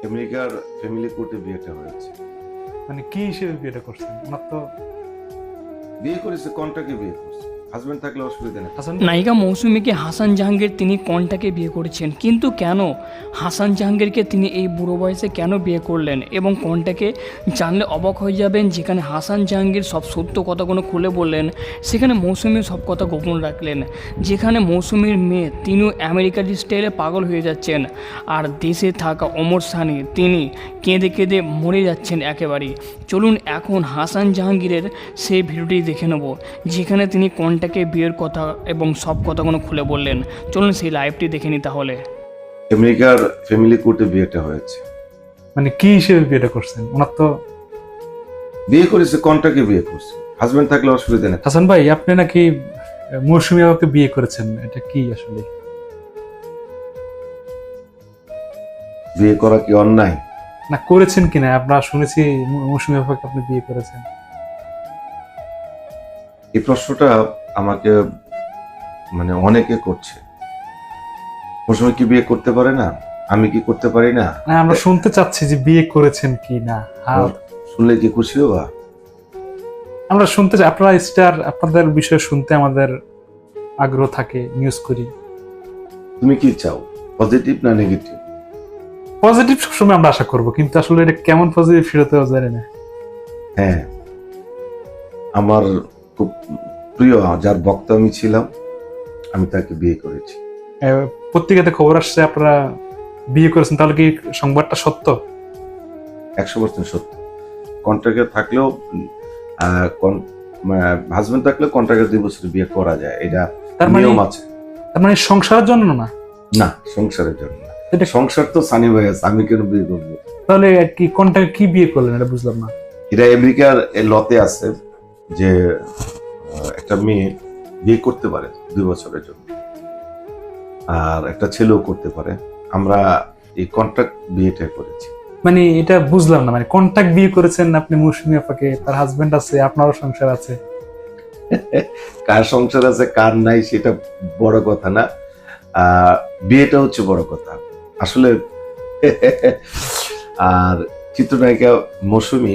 আমেরিকার ফ্যামিলি কোর্টে বিয়েটা হয়েছে। মানে কি হিসেবে বিয়েটা করছেন? ওনার তো বিয়ে করেছে, কন্ট্রাক্টে বিয়ে করছে। হাজবেন্ড থাকলে অসুবিধা নেই। হাসান নায়িকা মৌসুমীকে হাসান জাহাঙ্গীর তিনি কন্টাকে বিয়ে করেছেন, কিন্তু কেন হাসান জাহাঙ্গীরকে তিনি এই বুড়ো বয়সে কেন বিয়ে করলেন এবং কন্টাকে জানলে অবাক হয়ে যাবেন। যেখানে হাসান জাহাঙ্গীর সব সত্য কথাগুলো খুলে বললেন, সেখানে মৌসুমী সব কথা গোপন রাখলেন। যেখানে মৌসুমীর মেয়ে তিনিও আমেরিকার স্টাইলে পাগল হয়ে যাচ্ছেন, আর দেশে থাকা ওমর সানি তিনি কেঁদে কেঁদে মরে যাচ্ছেন একেবারেই। চলুন এখন হাসান জাহাঙ্গীরের সেই ভিডিওটি দেখে নেব, যেখানে তিনি কন্টাকে বিয়ের কথা এবং সব কথাগুলো খুলে বললেন। চলুন সেই লাইভটি দেখে নিই তাহলে। আমেরিকার ফ্যামিলি কোর্টে বিয়েটা হয়েছে। মানে কি হিসেবে বিয়েটা করছেন? ওনার তো বিয়ে করেছে, কন্ট্রাক্টে বিয়ে করছে। হাজবেন্ড থাকলে অসুবিধা নেই। হাসান ভাই, আপনি নাকি মৌসুমী বাবাকে বিয়ে করেছেন, এটা কি আসলে? বিয়ে করা কি অন্যায়? না করেছেন কিনা, আমরা শুনেছি মৌসুমী বাবাকে আপনি বিয়ে করেছেন। এই প্রশ্নটা আমাকে অনেকে করছে। মৌসুমী কি বিয়ে করতে পারে না? আমি কি করতে পারি না? না, আমরা শুনতে চাচ্ছি যে বিয়ে করেছেন কি না। আর শুনলে কি খুশি হবা? আমরা শুনতে চাই, আপনারা স্টার, আপনাদের বিষয়ে শুনতে আমাদের আগ্রহ থাকে, নিউজ করি। তুমি কি চাও, পজিটিভ না নেগেটিভ? পজিটিভ সবসময় আমরা আশা করব, কিন্তু আসলে এটা কেমন পজিটিভ সেটা তো জানি না। হ্যাঁ, আমার খুব প্রিয় যার বক্তা আমি ছিলাম, আমি তাকে বিয়ে করেছি। পত্রিকাতে খবর আসছে আপনারা বিয়ে করেছেন, তাহলে কি সংবাদটা সত্য? 100% সত্য। কন্ট্রাক্টে থাকলেও হাজবেন্ড থাকলে কন্ট্রাক্টে 2 বছর বিয়ে করা যায়, এটা তার মানে নিয়ম আছে। তার মানে সংসারের জন্য না? না, সংসারের জন্য না। এটা সংসার তো সানি ভাই আছে, আমি কেন বিয়ে করবো? তাহলে কি কোনটা কি বিয়ে করলেন এটা বুঝলাম না। এটা আমেরিকার লতে আছে যে একটা মেয়ে বিয়ে করতে পারে 2 বছরের জন্য, আর একটা ছেলেও করতে পারে। আমরা এই কন্ট্রাক্ট বিয়েটা করেছি। মানে এটা বুঝলাম না, মানে কন্টাক্ট বিয়ে করেছেন আপনি মৌসুমী আপাকে, তার হাজবেন্ড আছে, আপনারও সংসার আছে। কার সংসার আছে কার নাই সেটা বড় কথা না, বিয়েটা হচ্ছে বড় কথা আসলে। আর চিত্রনায়িকা মৌসুমী,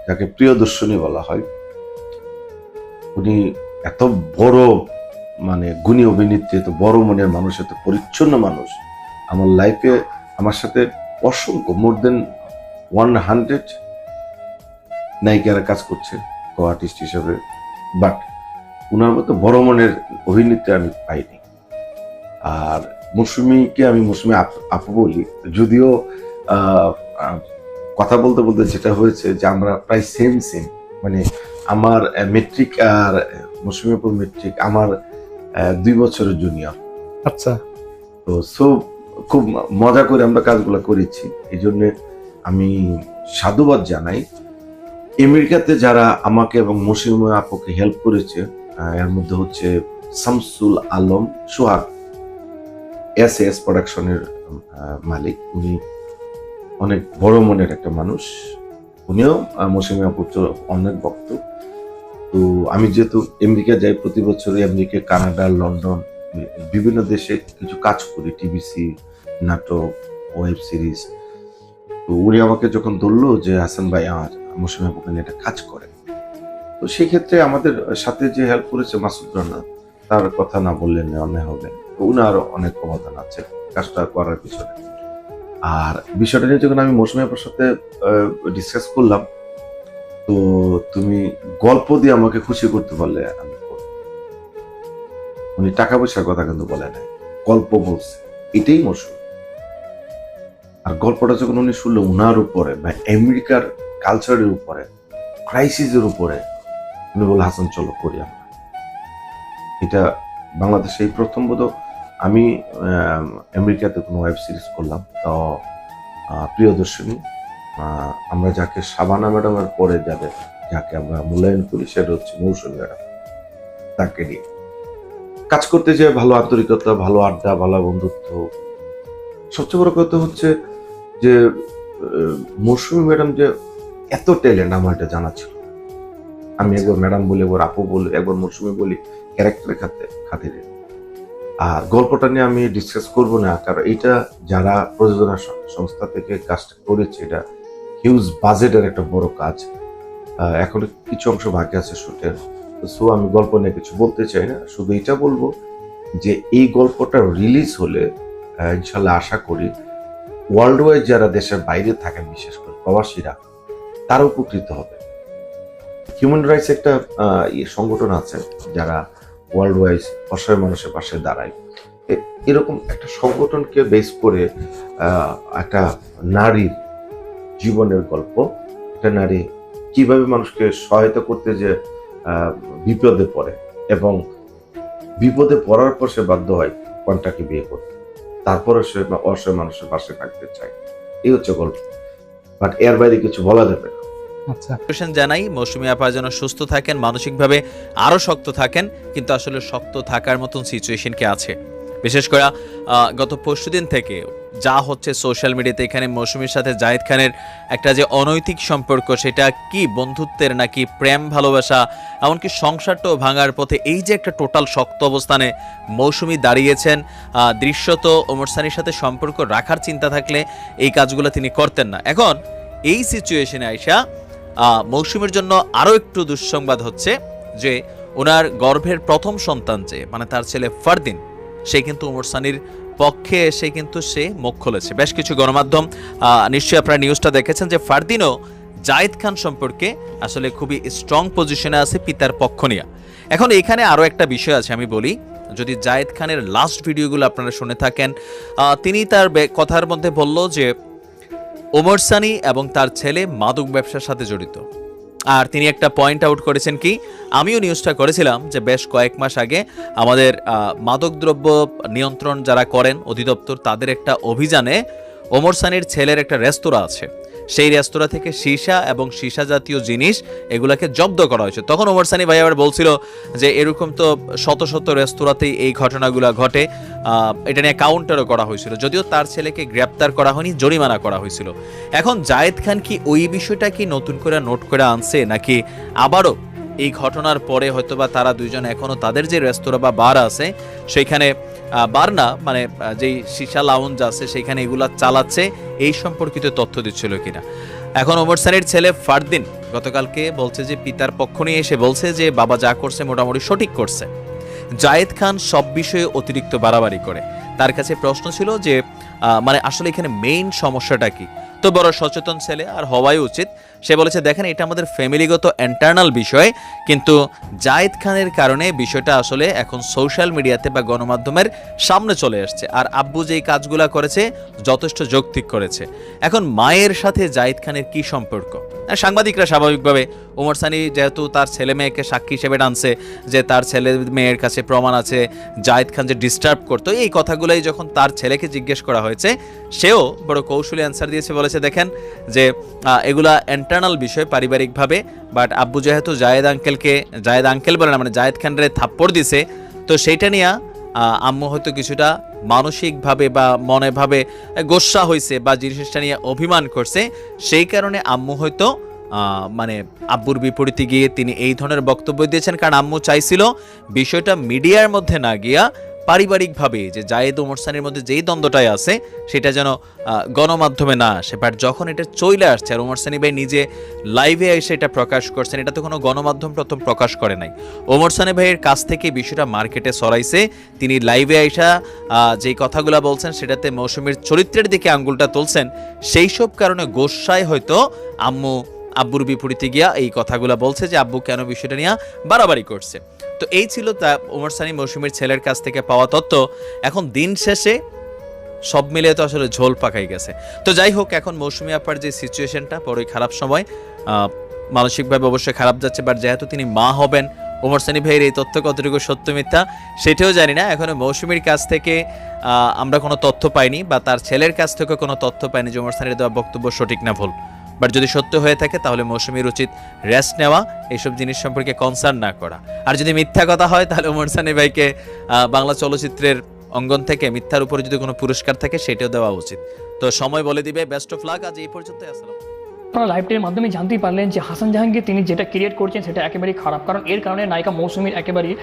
যাকে প্রিয়দর্শিনী বলা হয়, উনি এত বড় গুণী অভিনেত্রী, এত বড় মনের মানুষ, এত পরিচ্ছন্ন মানুষ। আমার লাইফে আমার সাথে অসংখ্য মোর দেন 100 নায়িকারা কাজ করছে কো আর্টিস্ট হিসেবে, বাট উনার মতো বড় মনের অভিনেত্রী আমি পাইনি। আর মৌসুমীকে আমি মৌসুমী আপু বলি, যদিও কথা বলতে বলতে যেটা হয়েছে যে আমরা প্রায় সেম আমার মেট্রিক আর মৌসুমী আপুর মেট্রিক আমার 2 বছরের জুনিয়র। আচ্ছা, তো খুব মজা করে আমরা কাজগুলো করেছি। এই জন্য আমি সাধুবাদ জানাই আমেরিকাতে যারা আমাকে এবং মৌসুমী আপুকে হেল্প করেছে। এর মধ্যে হচ্ছে শামসুল আলম সোহাগ, এস প্রোডাকশনের মালিক। উনি অনেক বড় মনের একটা মানুষ, উনিও মৌসুমী আপুর অনেক ভক্ত। তো আমি যেহেতু আমেরিকা যাই প্রতি বছরই, আমেরিকা, কানাডা, লন্ডন, বিভিন্ন দেশে কিছু কাজ করি, টিভিসি, নাটক, ওয়েব সিরিজ। তো উনি আমাকে যখন ধরলো যে হাসান ভাই আমার মৌসুমী আপুকে নিয়ে একটা কাজ করে, তো সেক্ষেত্রে আমাদের সাথে যে হেল্প করেছে মাসুদ রানা, তার কথা না বললে অন্যায় হবে। তো উনার অনেক অবদান আছে কাজটা করার পিছনে। আর বিষয়টা নিয়ে যখন আমি মৌসুমী আপুর সাথে ডিসকাস করলাম, তো তুমি গল্প দিয়ে আমাকে খুশি করতে পারলে আমি করব। উনি টাকা পয়সার কথা কিন্তু বলে নাই, গল্প বলছে, এটাই মৌসুমী। আর গল্পটা যখন উনি শুনলো উনার উপরে বা আমেরিকার কালচারের উপরে, ক্রাইসিসের উপরে, উনি বলে হাসান চলো করি আমরা। এটা বাংলাদেশে এই প্রথম বোধ আমি আমেরিকাতে কোনো ওয়েব সিরিজ করলাম, তো প্রিয়দর্শিনী। আমরা যাকে শাবানা ম্যাডামের পরে যাকে আমরা মূল্যায়ন করি সেটা হচ্ছে মৌসুমী ম্যাডাম। তাকে নিয়ে কাজ করতে যে ভালো আন্তরিকতা, ভালো আড্ডা, ভালো বন্ধুত্ব। সবচেয়ে বড় কথা হচ্ছে যে মৌসুমী ম্যাডাম যে এত ট্যালেন্ট আমার এটা জানা ছিল। আমি একবার ম্যাডাম বলি, একবার আপু বলি, একবার মৌসুমী বলি, ক্যারেক্টারের খাতিরে। গল্পটা নিয়ে আমি ডিসকাস করব না, কারণ এটা যারা প্রযোজনা সংস্থা থেকে কাজটা করেছে, এটা হিউজ বাজেটের একটা বড় কাজ। এখন কিছু অংশ বাকি আছে শুটের, সো আমি গল্প নিয়ে কিছু বলতে চাই না। শুধু এটা বলবো যে এই গল্পটা রিলিজ হলে ইনশাল্লাহ আশা করি ওয়ার্ল্ড ওয়াইড যারা দেশের বাইরে থাকেন, বিশেষ করে প্রবাসীরা, তারা উপকৃত হবে। হিউম্যান রাইটস একটা সংগঠন আছে যারা ওয়ার্ল্ড ওয়াইড অসহায় মানুষের পাশে দাঁড়ায়। এরকম একটা সংগঠনকে বেস করে একটা নারীর জীবনের গল্প, একটা নারী কিভাবে মানুষকে সহায়তা করতে যে বিপদে পড়ে এবং বিপদে পড়ার পর সে বাধ্য হয় কন্টাকে বিয়ে করতে, তারপরে সে অসহায় মানুষের পাশে থাকতে চায়। এই হচ্ছে গল্প, বাট এর বাইরে কিছু বলা যাবে না। আচ্ছা, জানাই মৌসুমী আপা যেন সুস্থ থাকেন, মানসিকভাবে আরো শক্ত থাকেন, কিন্তু আসলে শক্ত থাকার মতন সিচুয়েশন কি আছে? বিশেষ করে গত পরশুদিন থেকে যা হচ্ছে সোশ্যাল মিডিয়াতে, এখানে মৌসুমীর সাথে জাহিদ খানের একটা যে অনৈতিক সম্পর্ক, সেটা কি বন্ধুত্বের নাকি প্রেম ভালোবাসা, এমনকি সংসারটাও ভাঙার পথে, এই যে একটা টোটাল শক্ত অবস্থানে মৌসুমী দাঁড়িয়েছেন। দৃশ্যত ওমর সানির সাথে সম্পর্ক রাখার চিন্তা থাকলে এই কাজগুলো তিনি করতেন না। এখন এই সিচুয়েশনে আইসা মৌসুমীর জন্য আরও একটু দুঃসংবাদ হচ্ছে যে ওনার গর্ভের প্রথম সন্তান, যে মানে তার ছেলে ফারদিন, সে কিন্তু ওমর সানির পক্ষে এসে কিন্তু সে মুখ খুলেছে। বেশ কিছু গণমাধ্যম নিশ্চয়ই আপনারা নিউজটা দেখেছেন যে ফারদিনও জাহিদ খান সম্পর্কে আসলে খুবই স্ট্রং পজিশনে আছে পিতার পক্ষ নিয়ে। এখন এখানে আরও একটা বিষয় আছে, আমি বলি, যদি জাহিদ খানের লাস্ট ভিডিওগুলো আপনারা শুনে থাকেন, তিনি তার কথার মধ্যে বলল যে ওমর সানি এবং তার ছেলে মাদক ব্যবসার সাথে জড়িত। আর তিনি একটা পয়েন্ট আউট করেছেন কি, আমিও নিউজটা করেছিলাম যে বেশ কয়েক মাস আগে আমাদের মাদকদ্রব্য নিয়ন্ত্রণ যারা করেন অধিদপ্তর, তাদের একটা অভিযানে ওমর সানির ছেলের একটা রেস্তোরাঁ আছে, সেই রেস্তোরাঁ থেকে সীসা এবং সীসা জাতীয় জিনিস এগুলাকে জব্দ করা হয়েছে। তখন ওমর সানি ভাই আবার বলছিল যে এরকম তো শত শত রেস্তোরাঁতেই এই ঘটনাগুলো ঘটে, এটা নিয়ে কাউন্টারও করা হয়েছিল, যদিও তার ছেলেকে গ্রেপ্তার করা হয়নি, জরিমানা করা হয়েছিল। এখন জাহিদ খান কি ওই বিষয়টা কি নতুন করে নোট করে আনছে, নাকি আবারও এই ঘটনার পরে হয়তোবা তারা দুইজন এখনো তাদের যে রেস্তোরাঁ বা বার আছে সেইখানে, বার না মানে যেই সীসা লাউঞ্জ আছে সেইখানে এগুলা চালাচ্ছে, এই সম্পর্কিত তথ্য দিচ্ছিল কিনা। এখন ওমর সানির ছেলে ফারদিন গতকালকে বলছে যে পিতার পক্ষ নিয়ে এসে বলছে যে বাবা যা করছে মোটামুটি সঠিক করছে। জাহিদ খান সব বিষয়ে অতিরিক্ত বাড়াবাড়ি করে। তার কাছে প্রশ্ন ছিল যে মানে আসলে এখানে মেইন সমস্যাটা কি? তো বড় সচেতন ছেলে আর হওয়াই উচিত। সে বলেছে দেখেন এটা আমাদের ফ্যামিলিগত ইন্টারনাল বিষয়, কিন্তু জাহিদ খানের কারণে বিষয়টা আসলে এখন সোশ্যাল মিডিয়াতে বা গণমাধ্যমের সামনে চলে আসছে। আর আব্বু যেই কাজগুলা করেছে যথেষ্ট যৌক্তিক করেছে। এখন মায়ের সাথে জাহিদ খানের কি সম্পর্ক? সাংবাদিকরা স্বাভাবিকভাবে ওমর সানি যেহেতু তার ছেলে মেয়েকে সাক্ষী হিসেবে টানছে যে তার ছেলে মেয়ের কাছে প্রমাণ আছে জাহিদ খান যে ডিস্টার্ব করতো, এই কথাগুলোই যখন তার ছেলেকে জিজ্ঞেস করা হয়েছে, সেও বড় কৌশলী অ্যান্সার দিয়েছে, বলেছে দেখেন যে এগুলা ইন্টারনাল বিষয় পারিবারিকভাবে, বাট আব্বু যেহেতু জায়েদ আঙ্কেল বলে না, মানে জাহিদ খানরে থাপ্পড় দিছে, তো সেইটা নিয়ে আম্মু হয়তো কিছুটা মানসিকভাবে বা মনে ভাবে গোস্সা হয়েছে বা জিনিসটা নিয়ে অভিমান করছে, সেই কারণে আম্মু হয়তো মানে আব্বুর বিপরীতে গিয়ে তিনি এই ধরনের বক্তব্য দিয়েছেন। কারণ আম্মু চাইছিল বিষয়টা মিডিয়ার মধ্যে না গিয়া পারিবারিকভাবে যে জায়েদ ওমর সানির মধ্যে যেই দ্বন্দ্বটাই আছে সেটা যেন গণমাধ্যমে না আসে। বাট যখন এটা চলে আসছে আর ওমর সানি ভাই নিজে লাইভে এসে এটা প্রকাশ করছেন, এটা তো কোনো গণমাধ্যম প্রথম প্রকাশ করে নাই, ওমর সানি ভাইয়ের কাছ থেকে বিষয়টা মার্কেটে ছড়াইছে। তিনি লাইভে আইসা যেই কথাগুলো বলছেন সেটাতে মৌসুমীর চরিত্রের দিকে আঙ্গুলটা তুলছেন, সেই সব কারণে গোস্বায় হয়তো আব্বুর বিপরীতে গিয়া এই কথাগুলো বলছে যে আব্বু কেন বিষয়টা নিয়ে বাড়াবাড়ি করছে। তো এই ছিল তা ওমর সানি মৌসুমীর ছেলের কাছ থেকে পাওয়া তথ্য। এখন দিন শেষে সব মিলিয়ে তো আসলে ঝোল পাকাই গেছে। তো যাই হোক, এখন মৌসুমী আপার যে সিচুয়েশনটা বড়ই খারাপ সময়, মানসিকভাবে অবশ্যই খারাপ যাচ্ছে, বাট যেহেতু তিনি মা হবেন, ওমর সানি ভাইয়ের এই তথ্য কতটুকু সত্য মিথ্যা সেটাও জানি না। এখনো মৌসুমীর কাছ থেকে আমরা কোনো তথ্য পাইনি বা তার ছেলের কাছ থেকে কোনো তথ্য পাইনি যে ওমর সানির দেওয়া বক্তব্য সঠিক না ভুল। বাট যদি সত্য হয়ে থাকে তাহলে মৌসুমীর উচিত রেস্ট নেওয়া, এইসব জিনিস সম্পর্কে কনসার্ন না করা। আর যদি মিথ্যা কথা হয় তাহলে ওমর সানি ভাইকে বাংলা চলচ্চিত্রের অঙ্গন থেকে মিথ্যার উপরে যদি কোনো পুরস্কার থাকে সেটাও দেওয়া উচিত। তো সময় বলে দিবে। Best of luck. আজ এই পর্যন্ত। আসসালাম। আপনারা লাইভটির মাধ্যমে জানতেই পারলেন যে হাসান জাহাঙ্গীর তিনি যেটা ক্রিয়েট করছেন সেটা একেবারেই খারাপ, কারণ এর কারণে নায়িকা মৌসুমীর একেবারেই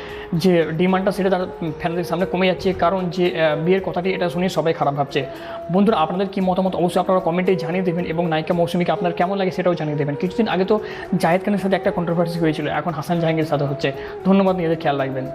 যে ডিমান্ডটা সেটা তার ফ্যানদের সামনে কমে যাচ্ছে, কারণ যে বিয়ের কথাটি এটা শুনে সবাই খারাপ ভাবছে। বন্ধুরা, আপনাদের কি মতামত অবশ্যই আপনারা কমেন্টে জানিয়ে দেবেন, এবং নায়িকা মৌসুমীকে আপনার কেমন লাগে সেটাও জানিয়ে দেবেন। কিছুদিন আগে তো জায়েদ খানের সাথে একটা কন্ট্রোভার্সি হয়েছিল, এখন হাসান জাহাঙ্গীরের সাথে হচ্ছে। ধন্যবাদ, নিজেদের খেয়াল রাখবেন।